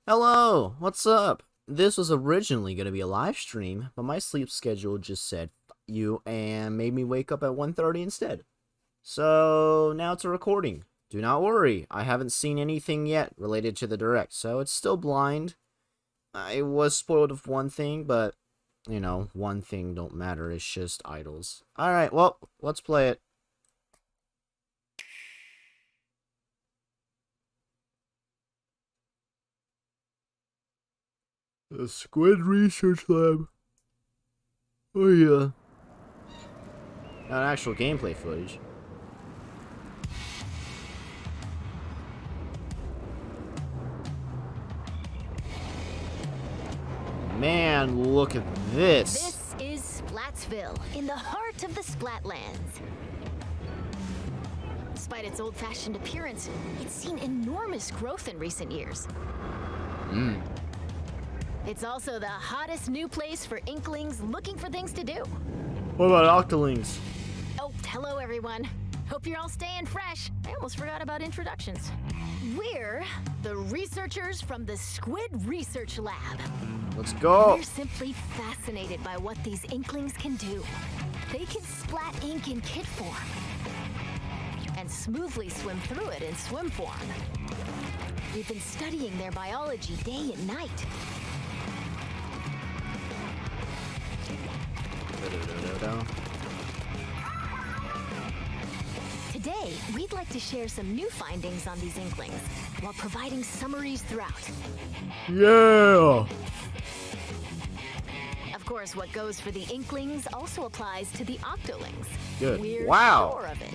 Hello, what's up? This was originally going to be a live stream, but my sleep schedule just said "F you" and made me wake up at 1:30 instead. So now it's a recording. Do not worry, I haven't seen anything yet related to the direct, so it's still blind. I was spoiled of one thing, but, you know, one thing don't matter, it's just idols. Alright, well, let's play it. The Squid Research Lab. Oh yeah. Not actual gameplay footage. Man, look at this. This is Splatsville, in the heart of the Splatlands. Despite its old-fashioned appearance, it's seen enormous growth in recent years. It's also the hottest new place for Inklings looking for things to do. What about Octolings? Oh, hello everyone. Hope you're all staying fresh. I almost forgot about introductions. We're the researchers from the Squid Research Lab. Let's go. We're simply fascinated by what these Inklings can do. They can splat ink in kit form and smoothly swim through it in swim form. We've been studying their biology day and night. Today, we'd like to share some new findings on these Inklings while providing summaries throughout. Yeah. Of course, what goes for the Inklings also applies to the Octolings. Good. We're Wow. sure of it.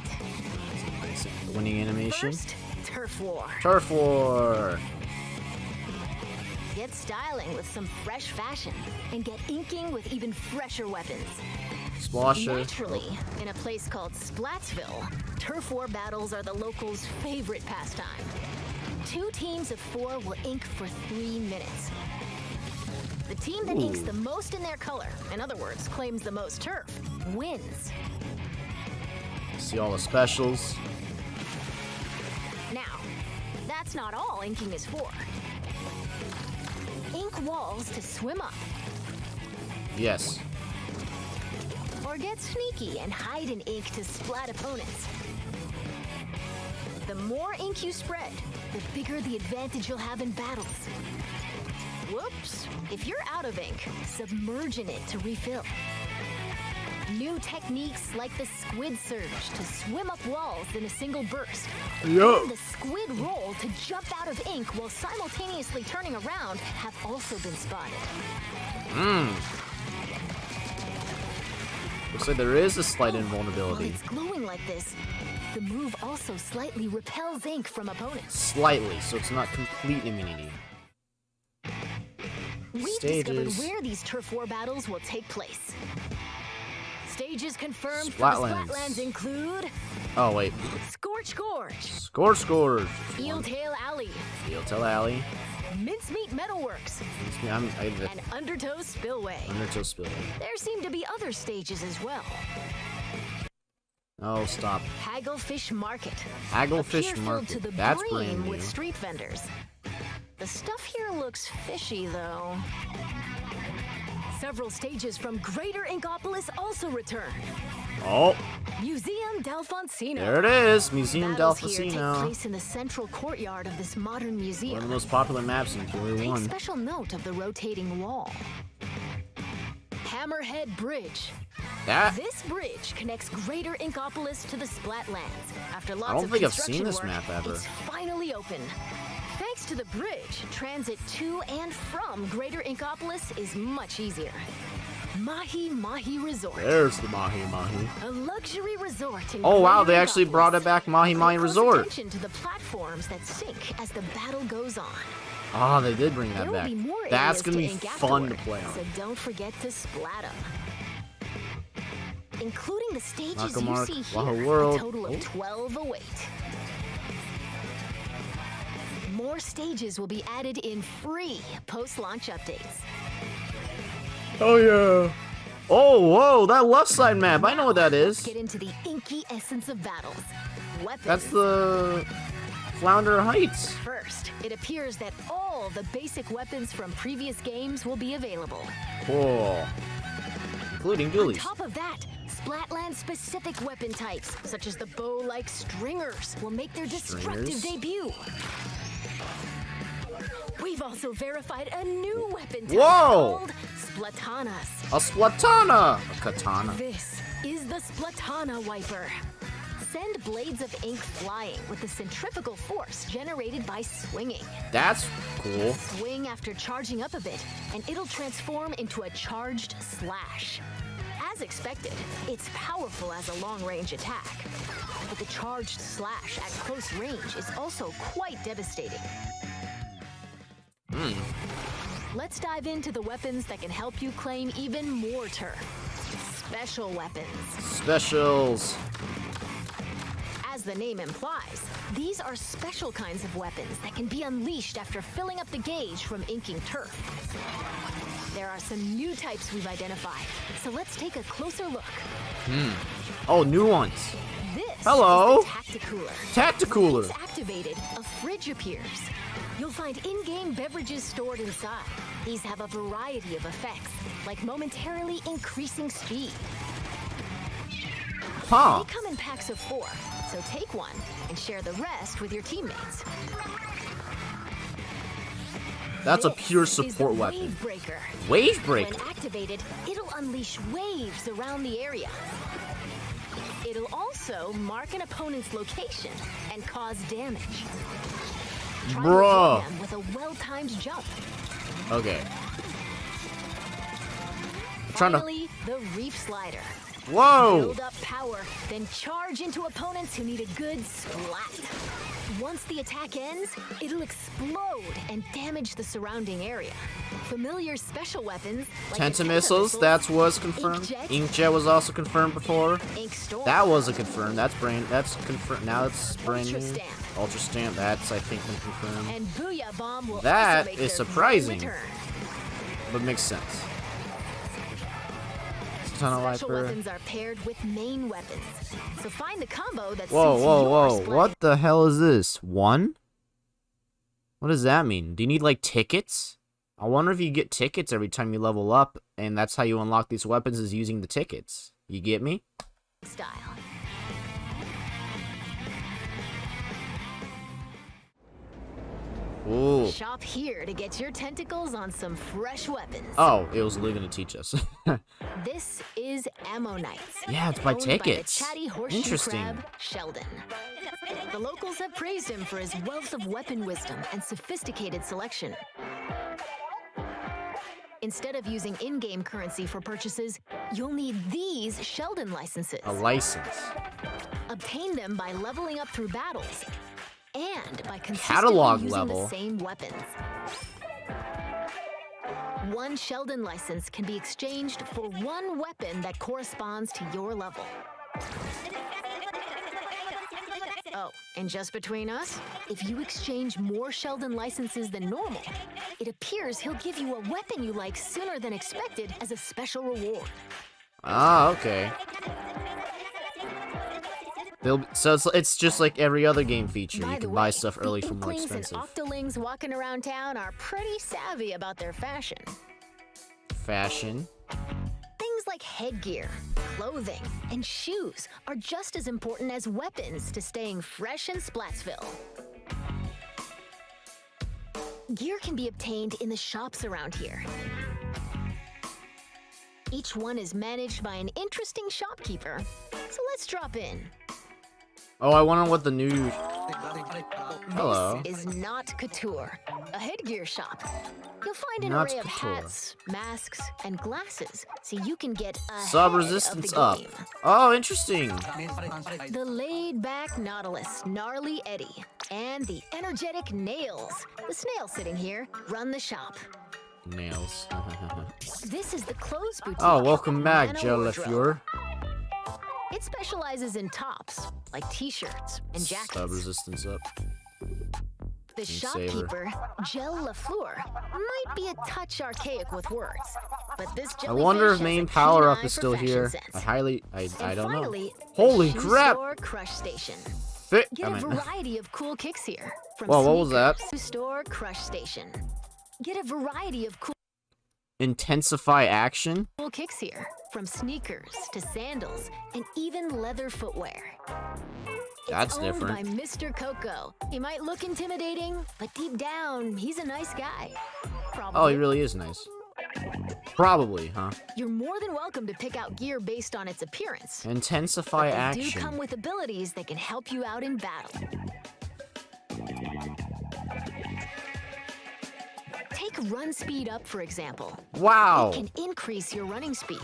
Nice winning animation. First, Turf War. Turf War. Get styling with some fresh fashion and get inking with even fresher weapons. Splasher. Naturally, in a place called Splatsville, turf war battles are the locals' favorite pastime. 2 teams of 4 will ink for 3 minutes. The team that inks the most in their color, in other words, claims the most turf, wins. See all the specials. Now, that's not all inking is for. Ink walls to swim up. Yes. Or get sneaky and hide in ink to splat opponents. The more ink you spread, the bigger the advantage you'll have in battles. Whoops! If you're out of ink, submerge in it to refill. New techniques like the squid surge to swim up walls in a single burst. Yup. And the squid roll to jump out of ink while simultaneously turning around have also been spotted. Looks like there is a slight While invulnerability. it's glowing like this, the move also slightly repels ink from opponents. Slightly, so it's not complete immunity. We've Stages. discovered where these turf war battles will take place. Stages confirmed Splatlands. for the Splatlands include Oh wait. Scorch Gorge, Score. Eeltail Alley, Eeltail Alley. Mincemeat Metalworks, and Undertow Spillway. Undertow Spillway. There seem to be other stages as well. Oh, stop. Hagglefish Market. Hagglefish A pier filled Market. to the That's brim brand new. with street vendors. The stuff here looks fishy, though. Several stages from Greater Inkopolis also return. Oh, Museum Delfonsino. there it is. Museum Battles here take Delfosino. place in the central courtyard of this modern One of museum. the most popular maps in Killer Take 1. special note of the rotating wall. Hammerhead Bridge. That? This bridge connects Greater Inkopolis to the Splatlands. After lots don't of think I've seen construction this work, map ever. it's finally open. Thanks to the bridge, transit to and from Greater Inkopolis is much easier. Mahi Resort. There's the Mahi. A luxury resort in Oh wow, they Greater actually Inkopolis. brought it back Mahi Pay close Resort. attention to the platforms that sink as the battle goes on. Ah, they did bring that There will back. be more That's areas gonna to be ink fun to afterward, play on. So don't forget to splat 'em. Including the stages Marco you Mark, see here, Wahoo World. a total of Oh. 12 await. More stages will be added in free post-launch updates. Oh yeah. Oh, whoa, that left side map. I know what that Let's is. get into the inky essence of battles. Weapons. That's the Flounder Heights. First, it appears that all the basic weapons from previous games will be available. Cool. Including On ghoulies. top of that, Splatland-specific weapon types, such as the bow-like stringers, will make their destructive Stringers? debut. We've also verified a new weapon type Whoa! called Splatanas. A Splatana! A katana. This is the Splatana Wiper. Send blades of ink flying with the centrifugal force generated by swinging. That's cool. Swing after charging up a bit, and it'll transform into a charged slash. As expected, it's powerful as a long-range attack. But the charged slash at close range is also quite devastating. Let's dive into the weapons that can help you claim even more turf. Special weapons. Specials. As the name implies, these are special kinds of weapons that can be unleashed after filling up the gauge from inking turf. There are some new types we've identified, so let's take a closer look. Oh, new ones. This Hello. is the Tacticooler. Tacticooler. When it's activated, a fridge appears. You'll find in-game beverages stored inside. These have a variety of effects, like momentarily increasing speed. Huh. They come in packs of 4, so take one and share the rest with your teammates. That's a This pure is the support weapon. Wave Breaker. Wave breaker. When activated, it'll unleash waves around the area. It'll also mark an opponent's location and cause damage. Try Bruh. to hit them with a well-timed jump. Okay. Trying to. Finally, the Reef Slider. Whoa. Build up power, then charge into opponents who need a good splat. Once the attack ends, it'll explode and damage the surrounding area. Familiar special weapons like the Tentamissiles, that was confirmed. Inkjet. Inkjet was also confirmed before. Ink Storm, That wasn't confirmed. That's confirmed. Now it's brand new. Ultra Stamp. Ultra Stamp. That's I think been confirmed. and Booyah Bomb will That also make is their surprising. grand return. But makes sense. Tunnel Special Viper. weapons are paired with main weapons, so find the combo that Whoa, suits whoa, your whoa. splay. What the hell is this? One? What does that mean? Do you need like tickets? I wonder if you get tickets every time you level up, and that's how you unlock these weapons is using the tickets. You get me? Style. Ooh. Shop here to get your tentacles on some fresh weapons. Oh, it was literally gonna teach us. This is Ammo Nights. Yeah, it's by owned tickets. By the chatty horseshoe Interesting. crab, Sheldon. The locals have praised him for his wealth of weapon wisdom and sophisticated selection. Instead of using in-game currency for purchases, you'll need these Sheldon licenses. A license. Obtain them by leveling up through battles and by consistently Catalog using level. the same weapons. One Sheldon license can be exchanged for one weapon that corresponds to your level. Oh, and just between us, if you exchange more Sheldon licenses than normal, it appears he'll give you a weapon you like sooner than expected as a special reward. Ah, okay. So it's just like every other game feature. You By the can buy way, stuff early the for more Inklings expensive. and Octolings walking around town are pretty savvy about their fashion. Fashion. Things like headgear, clothing, and shoes are just as important as weapons to staying fresh in Splatsville. Gear can be obtained in the shops around here. Each one is managed by an interesting shopkeeper, so let's drop in. Oh, I wonder what the new. Hello. This is Not Couture, a headgear shop. You'll find an Not array of Couture. hats, masks, and glasses, so you can get ahead Sub of resistance the up. game. Oh, interesting. The laid-back Nautilus, Gnarly Eddie, and the energetic Nails, the snail sitting here, run the shop. Nails. This is the clothes boutique. Oh, welcome back, Nano Joe Wardrobe. LaFleur. It specializes in tops, like t-shirts and jackets. Sub resistance up. The Saver. shopkeeper, Gel LaFleur, might be a touch archaic with words, but this I wonder jellyfish if has main a power keen up eye is for still fashion here. sense. I And don't know. finally, Holy the shoe crap! store Crush Station. Get a variety of cool kicks here. From Whoa, what was that? Store Crush Station. Get a variety of cool Intensify action? kicks here. From sneakers to sandals and even leather footwear. That's it's owned different. by Mr. Coco. He might look intimidating, but deep down, he's a nice guy. Probably. Oh, he really is nice. Probably, huh? You're more than welcome to pick out gear based on its appearance. Intensify But they do action. come with abilities that can help you out in battle. Take run speed up, for example. Wow. It can increase your running speed.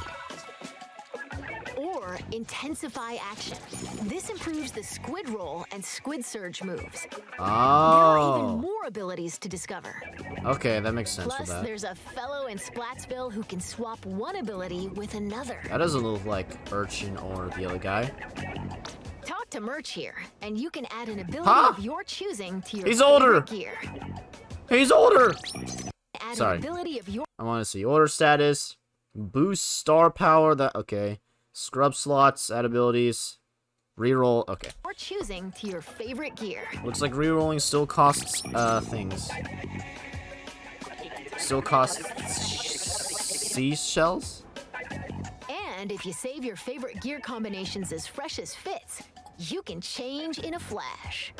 Or intensify action. This improves the squid roll and squid surge moves. There are even Oh. more abilities to discover. Okay, that makes sense Plus, with that. there's a fellow in Splatsville who can swap one ability with another. That doesn't look like Urchin or the other guy. Talk to Merch here, and you can add an ability Huh? of your choosing to your He's favorite older. gear. He's older! Add Sorry. an ability of your I want to see order status, boost star power. That okay. Scrub slots, add abilities, reroll. Okay. choosing to your favorite gear. Looks like rerolling still costs things. Still costs seashells. And if you save your favorite gear combinations as fresh as fits, you can change in a flash.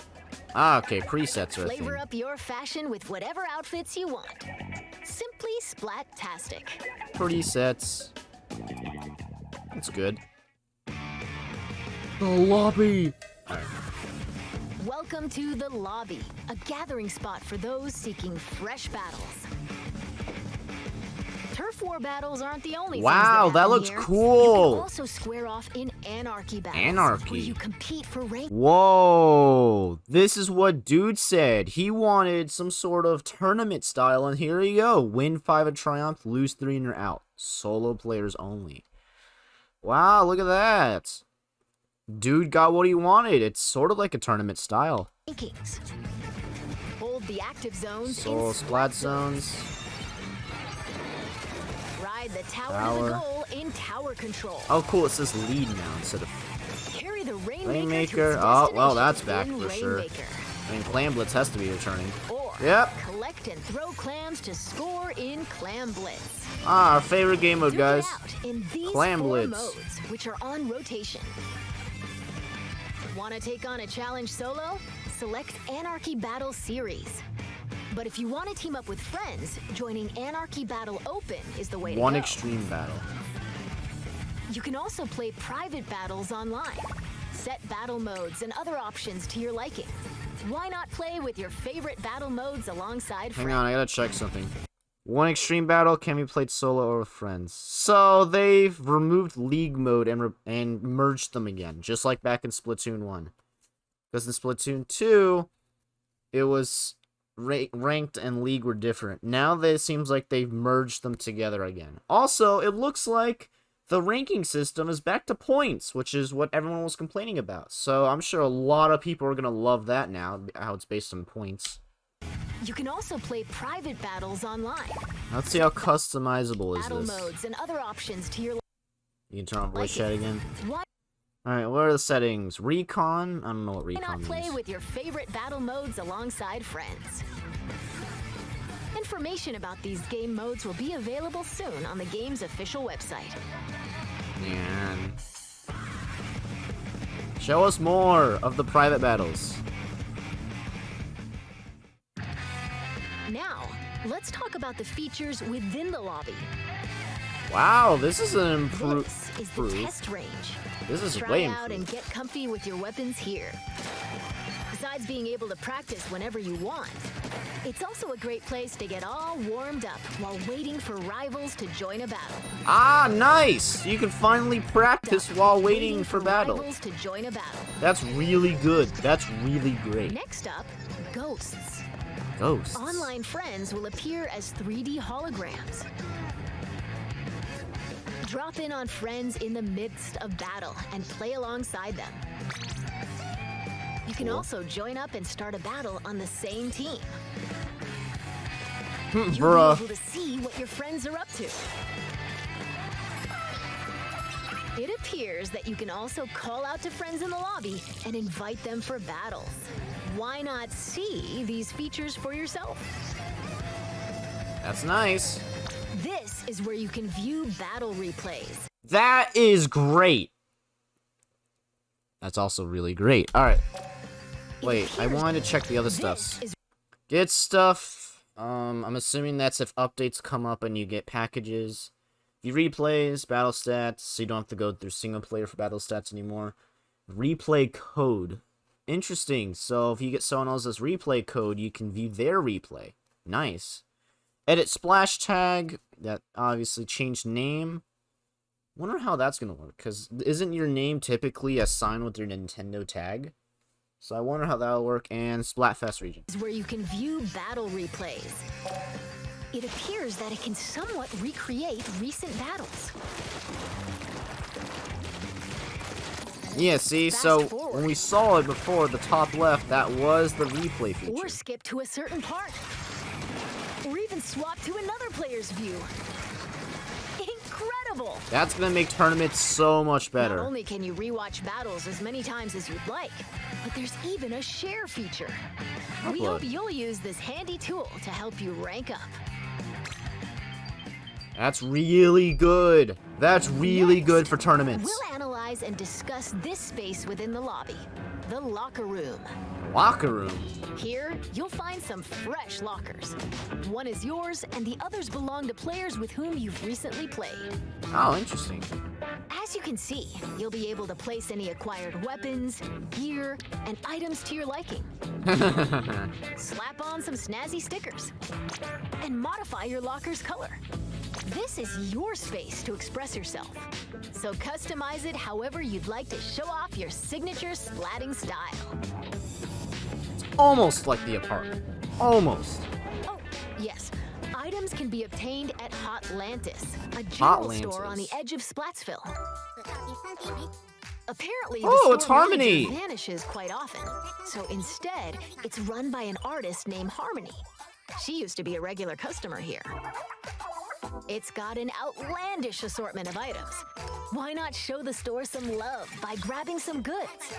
Ah, okay. Presets are a Flavor thing. up your fashion with whatever outfits you want. Simply splat-tastic. Presets. That's good. The lobby. Welcome to the lobby, a gathering spot for those seeking fresh battles. Turf war battles aren't the only Wow, things that happen looks here. cool. You can also square off in anarchy battles, Anarchy. where you compete for rank. Whoa, this is what dude said. He wanted some sort of tournament style, and here you go. Win 5 at Triumph, lose 3 and you're out. Solo players only. Wow, look at that. Dude got what he wanted. It's sort of like a tournament style. Rankings. Hold the active zones Solo in splat zones. Ride the tower, to Tower. the goal in tower control. Oh, cool. It says lead now instead of Carry the Rainmaker, Rainmaker. to its Oh, well, that's destination back in for sure. Rainmaker. I mean, Clam Blitz has to be returning. Or Yep. collect and throw clams to score in Clam Blitz. Ah, our favorite game mode, Duke it guys. out in these Clam 4 Blitz. modes, which are on rotation. Want to take on a challenge solo? Select Anarchy Battle Series. But if you want to team up with friends, joining Anarchy Battle Open is the way to One go. extreme battle. You can also play private battles online. Set battle modes and other options to your liking. Why not play with your favorite battle modes alongside Hang friends? on, I gotta check something. One extreme battle can be played solo or with friends. So they've removed league mode and merged them again, just like back in Splatoon 1. Because in Splatoon 2, it was ranked and league were different. Now it seems like they've merged them together again. Also, it looks like the ranking system is back to points, which is what everyone was complaining about. So I'm sure a lot of people are gonna love that now, how it's based on points. You can also play private battles online. Let's see how customizable is Battle this. modes and other options to your You can turn on voice liking. chat again. Why Alright, what are the settings? Recon? I don't know what not Recon play means. with your favorite battle modes alongside friends? Information about these game modes will be available soon on the game's official website. Man. Show us more of the private battles. Now, let's talk about the features within the lobby. Wow, this is an improved. This is the test range. This is Try way out and improved. get comfy with your weapons here. Besides being able to practice whenever you want, it's also a great place to get all warmed up while waiting for rivals to join a battle. Ah, nice! You can finally practice while waiting for battle. Rivals to join a battle. That's really good. That's really great. Next up, ghosts. Ghosts. Online friends will appear as 3D holograms. Drop in on friends in the midst of battle and play alongside them. You can Cool. also join up and start a battle on the same team. You'll be Bruh. able to see what your friends are up to. It appears that you can also call out to friends in the lobby and invite them for battles. Why not see these features for yourself? That's nice. This is where you can view battle replays. That is great. That's also really great. Alright. Wait, I wanted to check the other stuff. Get stuff. I'm assuming that's if updates come up and you get packages. View replays, battle stats, so you don't have to go through single player for battle stats anymore. Replay code. Interesting. So if you get someone else's replay code, you can view their replay. Nice. Edit splash tag. That obviously changed name. Wonder how that's gonna work, because isn't your name typically assigned with your Nintendo tag? So I wonder how that'll work. And Splatfest region. Is where you can view battle replays. It appears that it can somewhat recreate recent battles. Yeah, see, so when we saw it before, the top left, that was the replay feature. Or skip to a certain part. Or even swap to another player's view. Incredible! That's gonna make tournaments so much better. Not only can you rewatch battles as many times as you'd like, but there's even a share feature. We hope you'll use this handy tool to help you rank up. That's really good. That's really good for tournaments. We'll analyze and discuss this space within the lobby, the locker room. Locker room. Here, you'll find some fresh lockers. One is yours, and the others belong to players with whom you've recently played. Oh, interesting. As you can see, you'll be able to place any acquired weapons, gear, and items to your liking. Slap on some snazzy stickers, and modify your locker's color. This is your space to express yourself, so customize it however you'd like to show off your signature splatting style. Almost like the apartment. Almost. Oh, yes. Items can be obtained at Hotlantis, a general store on the edge of Splatsville. Apparently, the oh, it's store Harmony! manager vanishes quite often, so instead, it's run by an artist named Harmony. She used to be a regular customer here. It's got an outlandish assortment of items. Why not show the store some love by grabbing some goods?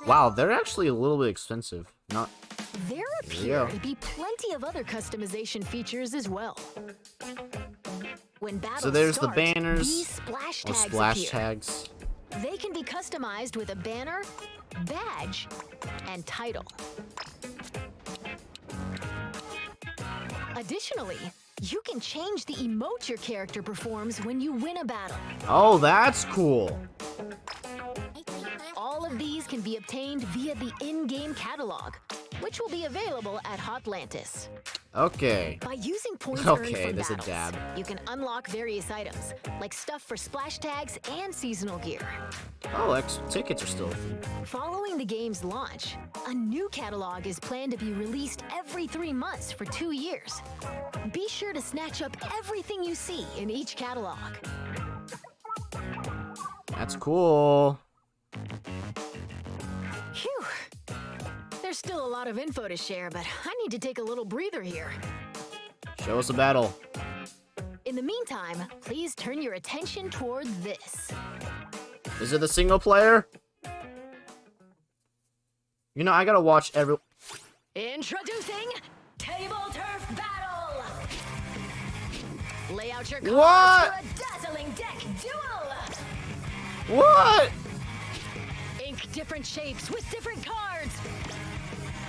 Wow, they're actually a little bit expensive. Not. There appear to be plenty of other customization features as well. When battles So there's start, the banners. these splash Or tags splash appear. tags. They can be customized with a banner, badge, and title. Additionally, you can change the emote your character performs when you win a battle. Oh, that's cool. All of these can be obtained via the in-game catalog, which will be available at Hotlantis. Okay. By using points Okay, earned from there's a battles, dab. you can unlock various items, like stuff for splash tags and seasonal gear. Oh, tickets are still a thing. Following the game's launch, a new catalog is planned to be released every 3 months for 2 years. Be sure to snatch up everything you see in each catalog. That's cool. Phew. There's still a lot of info to share, but I need to take a little breather here. Show us a battle. In the meantime, please turn your attention toward this. Is it the single player? You know, I gotta watch every. Introducing Table Turf Battle! Lay out your cards What? for a dazzling deck duel! What? Ink different shapes with different cards!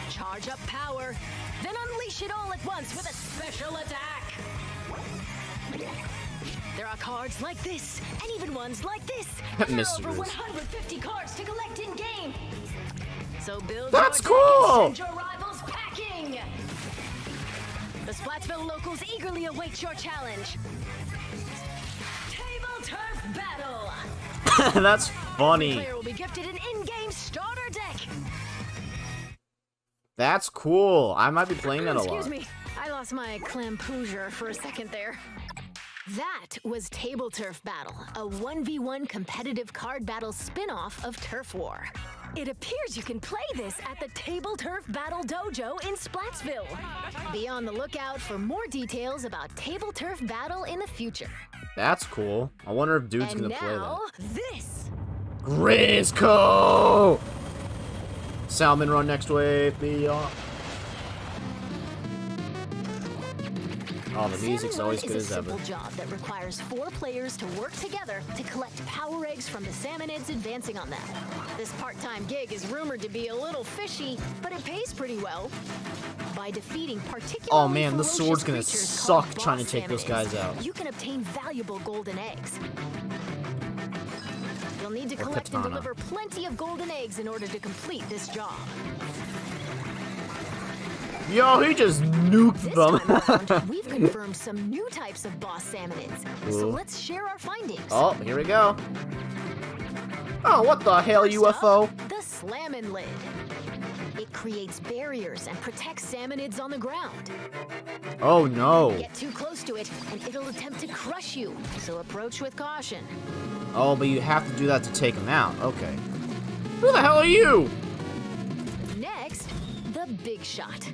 Charge up power, then unleash it all at once with a special attack! There are cards like this, and even ones like this. And there are over Mysteries. 150 cards to collect in game. So build That's your deck cool! and send your rivals packing. The Splatsville locals eagerly await your challenge. Table Turf Battle. That's The funny. player will be gifted an in-game starter deck. That's cool. I might be playing that a lot. Excuse me, I lost my clampoosier for a second there. That was Table Turf Battle, a 1v1 competitive card battle spin-off of Turf War. It appears you can play this at the Table Turf Battle Dojo in Splatsville. Be on the lookout for more details about Table Turf Battle in the future. That's cool. I wonder if dude's And gonna play now, that. this. Grisco! Salmon run next wave. Be off. Oh, the music's always good as ever. Salmon Run is a simple job that requires 4 players to work together to collect power eggs from the salmonids advancing on them. This part-time gig is rumored to be a little fishy, but it pays pretty well. By defeating particularly Oh man, the ferocious sword's gonna creatures suck called trying to boss take those guys salmonids, out. you can obtain valuable golden eggs. You'll need to Or collect and katana. deliver plenty of golden eggs in order to complete this job. Yo, he just nuked This them. time around, we've confirmed some new types of boss salmonids. So Ooh. let's share our findings. Oh, here we go. Oh, what the hell, First UFO? up, the Slammin' Lid. It creates barriers and protects salmonids on the ground. Oh no. Get too close to it, and it'll attempt to crush you. So approach with caution. Oh, but you have to do that to take him out. Okay. Who the hell are you? Next, the Big Shot.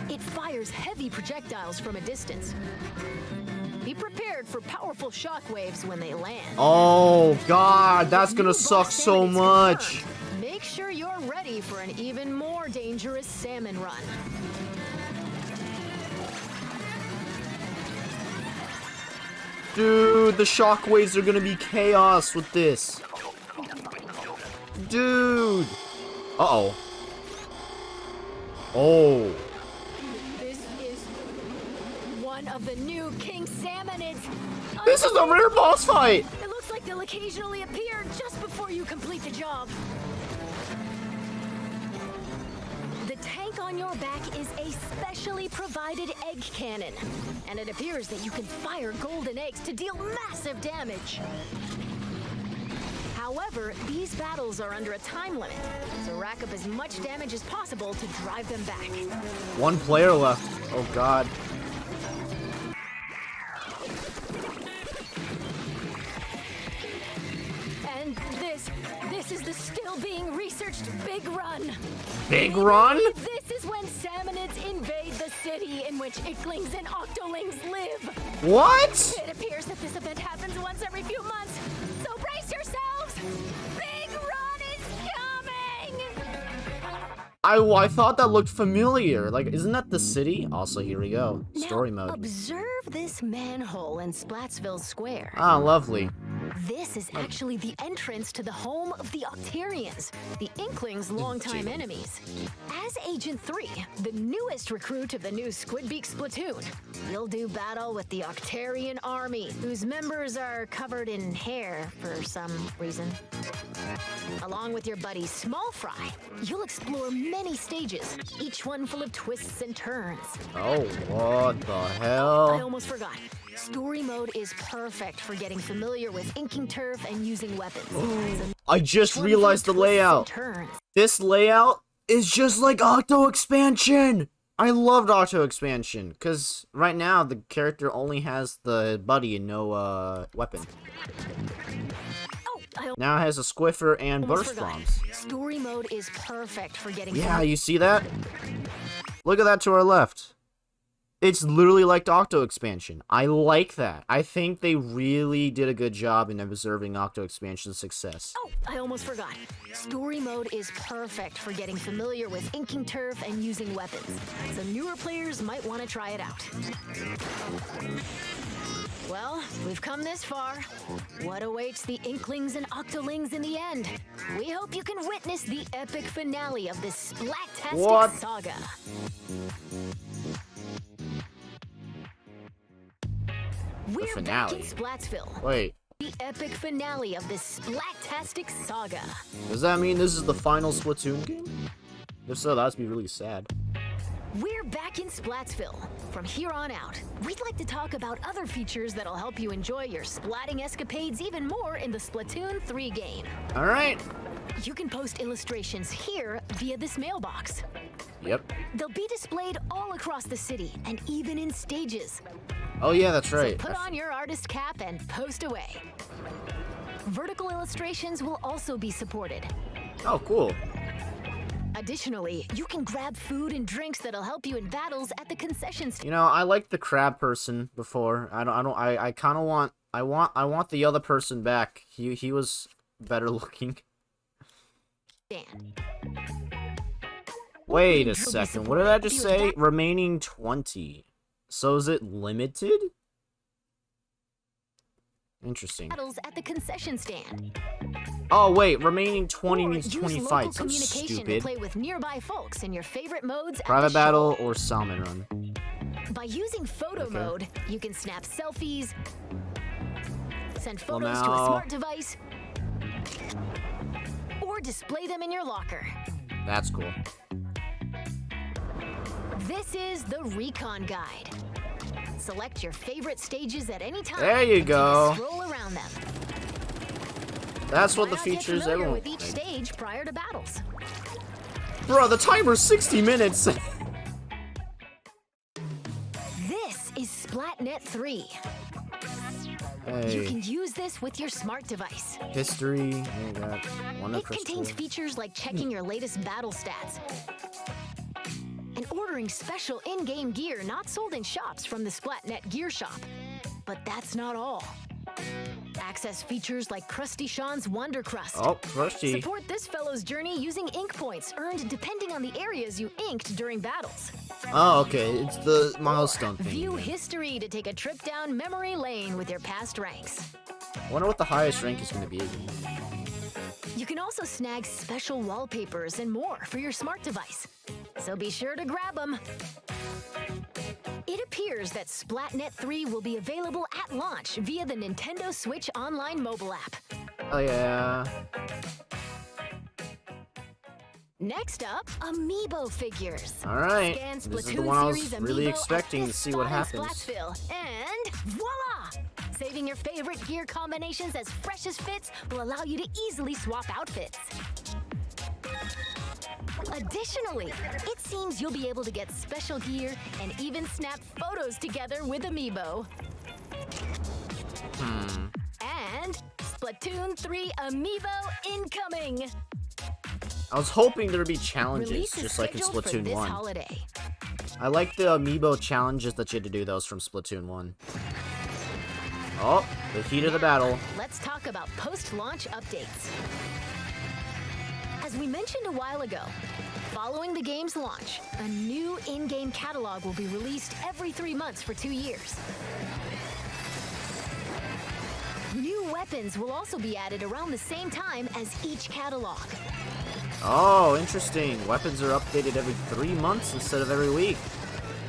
It fires heavy projectiles from a distance. Be prepared for powerful shockwaves when they land. Oh god, that's New gonna boss suck so salmonids much. confirmed. Make sure you're ready for an even more dangerous salmon run. Dude, the shockwaves are gonna be chaos with this. Dude. Uh-oh. Oh. This is one of the new king salmonids. This is a rare boss fight. It looks like they'll occasionally appear just before you complete the job. The tank on your back is a specially provided egg cannon, and it appears that you can fire golden eggs to deal massive damage. However, these battles are under a time limit, so rack up as much damage as possible to drive them back. One player left. Oh god. And this is the still being researched Big Run. Big run? This is when salmonids invade the city in which icklings and octolings live. What? It appears that this event happens once every few months, so brace yourselves! Big Run is coming! I thought that looked familiar. Like, isn't that the city? Also, here we go. Story Now, mode. observe this manhole in Splatsville Square. Ah, lovely. This is actually the entrance to the home of the Octarians, the Inklings' longtime enemies. As Agent 3, the newest recruit of the new Squidbeak Splatoon, you'll do battle with the Octarian army, whose members are covered in hair for some reason. Along with your buddy Small Fry, you'll explore many stages, each one full of twists and turns. Oh, what the I hell? almost forgot. Story mode is perfect for getting familiar with inking turf and using weapons. So I just one realized the full of twists and layout. turns. This layout is just like Octo Expansion. I loved Octo Expansion because right now the character only has the buddy and no weapon. Oh, I Now it has a Squiffer and almost burst forgot. bombs. Story mode is perfect for getting Yeah, you see that? Look at that to our left. It's literally like Octo Expansion. I like that. I think they really did a good job in observing Octo Expansion's success. Oh, I almost forgot. Story mode is perfect for getting familiar with inking turf and using weapons. So newer players might want to try it out. Well, we've come this far. What awaits the Inklings and Octolings in the end? We hope you can witness the epic finale of this Splat-tastic What? saga. We're back in finale? Splatsville. Wait, The epic finale of this Splat-tastic saga. does that mean this is the final Splatoon game? If so, that'd be really sad. We're back in Splatsville. From here on out, we'd like to talk about other features that'll help you enjoy your splatting escapades even more in the Splatoon 3 game. Alright. You can post illustrations here via this mailbox. Yep. They'll be displayed all across the city and even in stages. Oh yeah, that's So right. put on your artist cap and post away. Vertical illustrations will also be supported. Oh, cool. Additionally, you can grab food and drinks that'll help you in battles at the concession stand. You know, I liked the crab person before. I kind of want, I want the other person back. He was better looking. Wait a second, what did I just say? Remaining 20. So is it limited? Interesting. Battles at the concession stand. Oh wait, remaining 20 means Use 20 local fights. I'm communication to stupid. play with nearby folks in your favorite modes. at Private the battle show. or salmon run. By using photo Okay. mode, you can snap selfies, send Well, photos to a now- smart device, or display them in your locker. That's cool. This is the Recon Guide. Select your favorite stages at any time. There you and go. take a stroll around them. That's what Why the not get features familiar everyone. with each stage prior to battles. Bro, the timer's 60 minutes. This is Splatnet 3. You Hey, can use this with your smart device. history. I got one of It contains crystal. features like checking your latest battle stats and ordering special in-game gear not sold in shops from the Splatnet Gear Shop. But that's not all. Access features like Krusty Sean's Wonder Crust. Oh, crusty. Support this fellow's journey using ink points earned depending on the areas you inked during battles. Oh, okay. It's the milestone thing. View again. history to take a trip down memory lane with your past ranks. Wonder what the highest rank is going to be. You can also snag special wallpapers and more for your smart device. So be sure to grab them. It appears that Splatnet 3 will be available at launch via the Nintendo Switch Online mobile app. Oh yeah. Next up, Amiibo Figures. All right. Scan This is the Splatoon one I was series really Amiibo expecting at to this see what spot in happens. Splatsville. And voila! Saving your favorite gear combinations as fresh as fits will allow you to easily swap outfits. Additionally, it seems you'll be able to get special gear and even snap photos together with Amiibo. And Splatoon 3 Amiibo incoming! I was hoping there'd be challenges, Release is just like in scheduled for Splatoon this 1. holiday. I like the amiibo challenges that you had to do those from Splatoon 1. Oh, the heat of the battle. Let's talk about post-launch updates. As we mentioned a while ago, following the game's launch, a new in-game catalog will be released every 3 months for 2 years. New weapons will also be added around the same time as each catalog. Oh, interesting. Weapons are updated every 3 months instead of every week.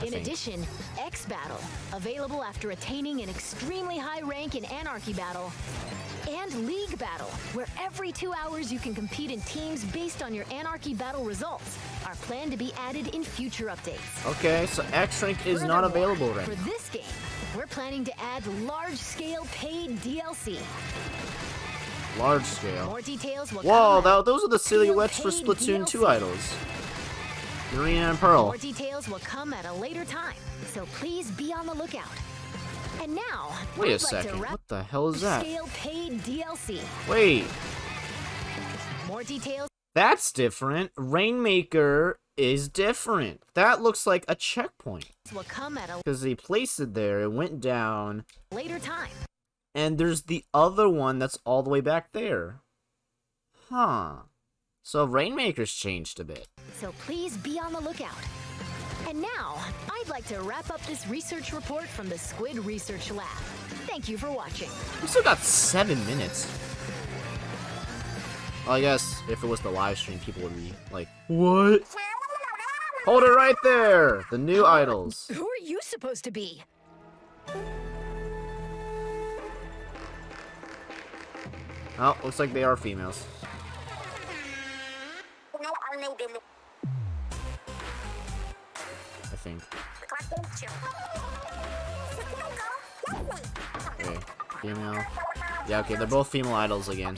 In addition, X Battle, available after attaining an extremely high rank in Anarchy Battle, and League Battle, where every 2 hours you can compete in teams based on your Anarchy Battle results, are planned to be added in future updates. Okay, so X rank is not Furthermore, available right For now. this game, we're planning to add large-scale paid DLC. Large scale. More details will Whoa, come. those are the silhouettes for paid Splatoon 2 DLC. idols. Marina and Pearl. More details will come at a later time, so please be on the lookout. And now, Wait a I'd like to second. wrap What the hell is that? Scale paid DLC. Wait, More details that's different. Rainmaker is different. That looks like a checkpoint. will come at a Because they placed it there, it went down, later time. and there's the other one that's all the way back there. Huh. So Rainmaker's changed a bit. So please be on the lookout. And now, I'd like to wrap up this research report from the Squid Research Lab. Thank you for watching. We still got 7 minutes. Well, I guess if it was the live stream, people would be like, what? Hold it right there! The new idols. Who are you supposed to be? Oh, looks like they are females. I think. Okay, female. Yeah, okay, they're both female idols again.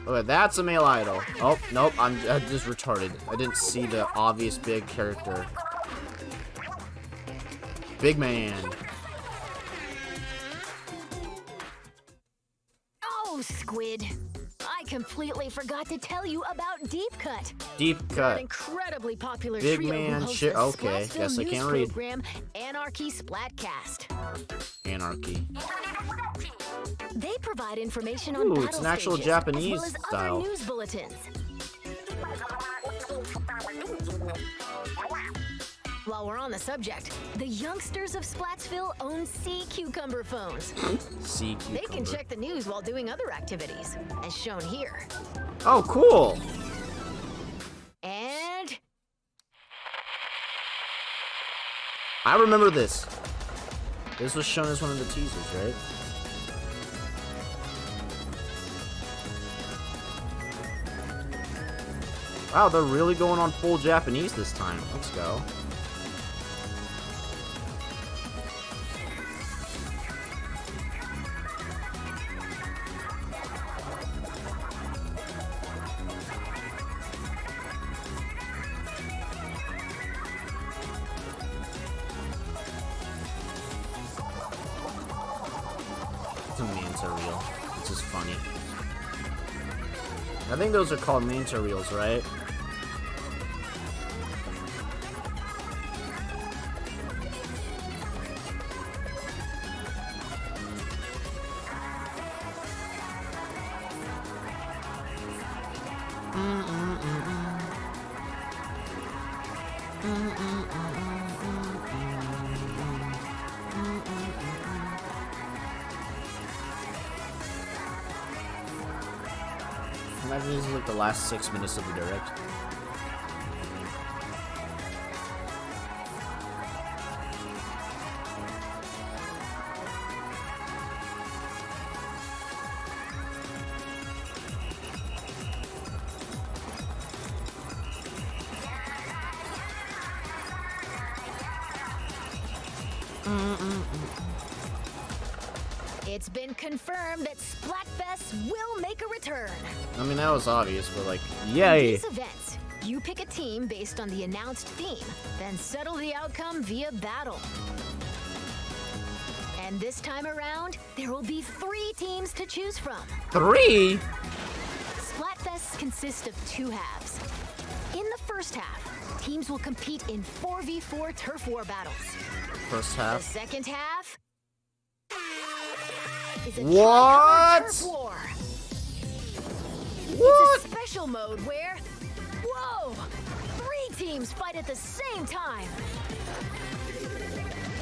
Okay, that's a male idol. Oh, nope, I'm just retarded. I didn't see the obvious big character. Big man. Oh, squid. I completely forgot to tell you about Deep Cut. Deep An cut. incredibly popular Big trio man who hosts shit. the Okay, Splatsville guess I news can't read. program, Anarchy Splatcast. Anarchy. They provide information on Ooh, battle it's an actual stages, Japanese as well as style. other news bulletins. While we're on the subject, the youngsters of Splatsville own sea cucumber phones. Sea They can cucumber. check the news while doing other activities, as shown here. Oh, cool. And I remember this. This was shown as one of the teasers, right? Wow, they're really going on full Japanese this time. Let's go. It's a manta reel. It's just funny. I think those are called manta reels, right? Imagine this is like the last 6 minutes of the direct. it's been confirmed that Splatfest will make a return. I mean, that was obvious, but like, In yay! these events, you pick a team based on the announced theme, then settle the outcome via battle. And this time around, there will be 3 teams to choose from. 3? Splatfests consist of 2 halves. In the first half, teams will compete in 4v4 turf war battles. First The half. second half is a What? tri-colored turf war. What? It's a special mode where, whoa, 3 teams fight at the same time.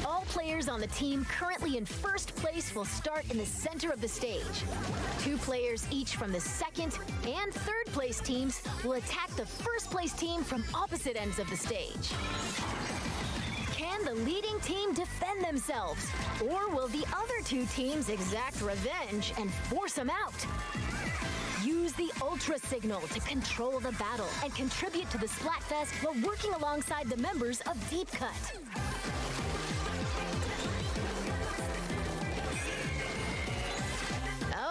All players on the team currently in first place will start in the center of the stage. 2 players each from the second and third place teams will attack the first place team from opposite ends of the stage. Can the leading team defend themselves? Or will the other 2 teams exact revenge and force them out? Use the Ultra Signal to control the battle and contribute to the Splatfest while working alongside the members of Deep Cut.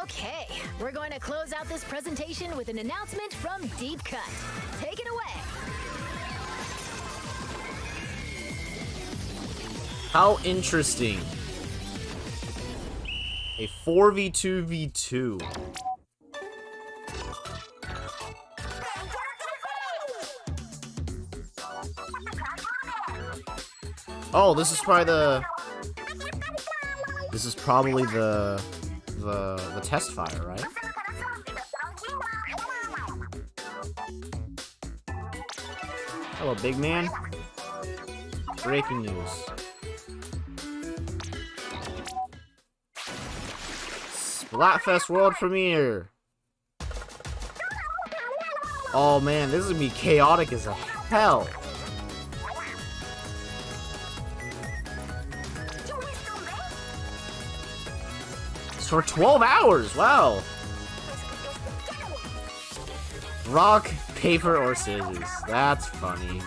Okay, we're going to close out this presentation with an announcement from Deep Cut. Take it away. How interesting. A 4v2v2. Oh, this is probably the... This is probably the test fire, right? Hello, big man. Breaking news. Splatfest world premiere. Oh man, this is gonna be chaotic as hell. It's for 12 hours, wow. Rock, paper, or scissors. That's funny.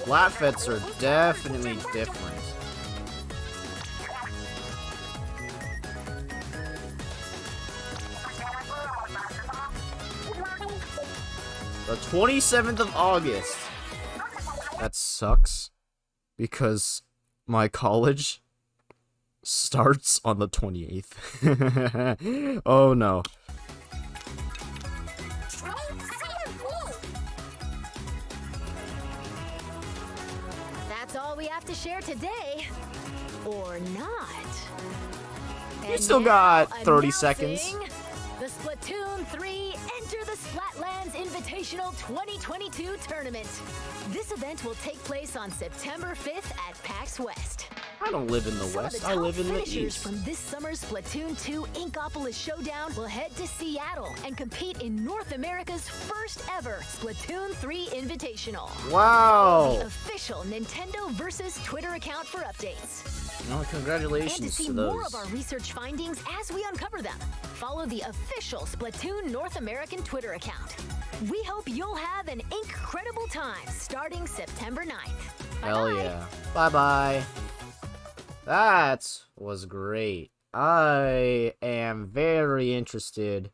Splatfests are definitely different. The 27th of August. That sucks. Because my college starts on the 28th. Oh no. That's all we have to share today. Or not. You And still now, got 30 seconds. announcing the Splatoon 3 Enter the Splatlands Invitational 2022 tournament. This event will take place on September 5th at PAX West. I don't live in the Some of West, the I top live in the finishers East. from this summer's Splatoon 2 Inkopolis Showdown will head to Seattle and compete in North America's first ever Splatoon 3 Invitational. Wow! The official Nintendo versus Twitter account for updates. Oh, And to congratulations see to more those. of our research findings as we uncover them, follow the official Splatoon North American Twitter account. We hope you'll have an incredible time starting September 9th. Hell Bye-bye. yeah. Bye-bye. That was great. I am very interested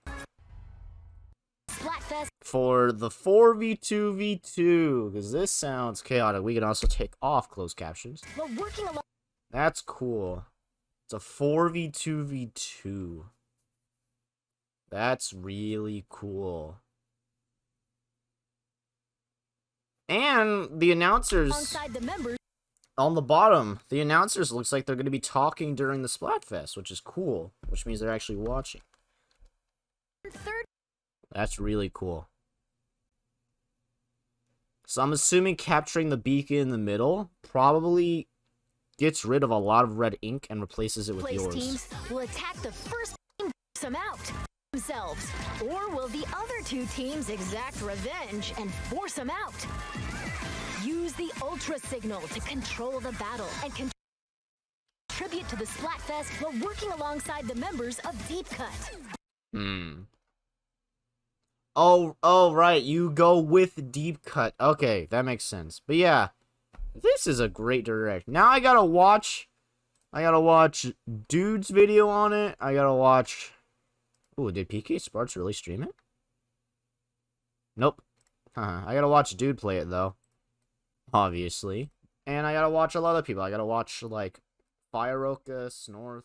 Splatfest for the 4v2v2, because this sounds chaotic. We can also take off closed captions. while working along. That's cool. It's a 4v2v2. That's really cool. And the announcers Alongside the members, on the bottom, the announcers looks like they're going to be talking during the Splatfest, which is cool, which means they're actually watching. third That's really cool. So I'm assuming capturing the beacon in the middle probably gets rid of a lot of red ink and replaces it with place yours. teams will attack the first team some out themselves, or will the other two teams exact revenge and force them out? Use the Ultra Signal to control the battle and contribute to the Splatfest while working alongside the members of Deep Cut. Oh, right. You go with Deep Cut. Okay, that makes sense. But yeah, this is a great direct. Now I gotta watch Dude's video on it. I gotta watch. Ooh, did PK Sparks really stream it? Nope. I gotta watch Dude play it though. Obviously. And I gotta watch a lot of people. I gotta watch like Fireoka, Snorth.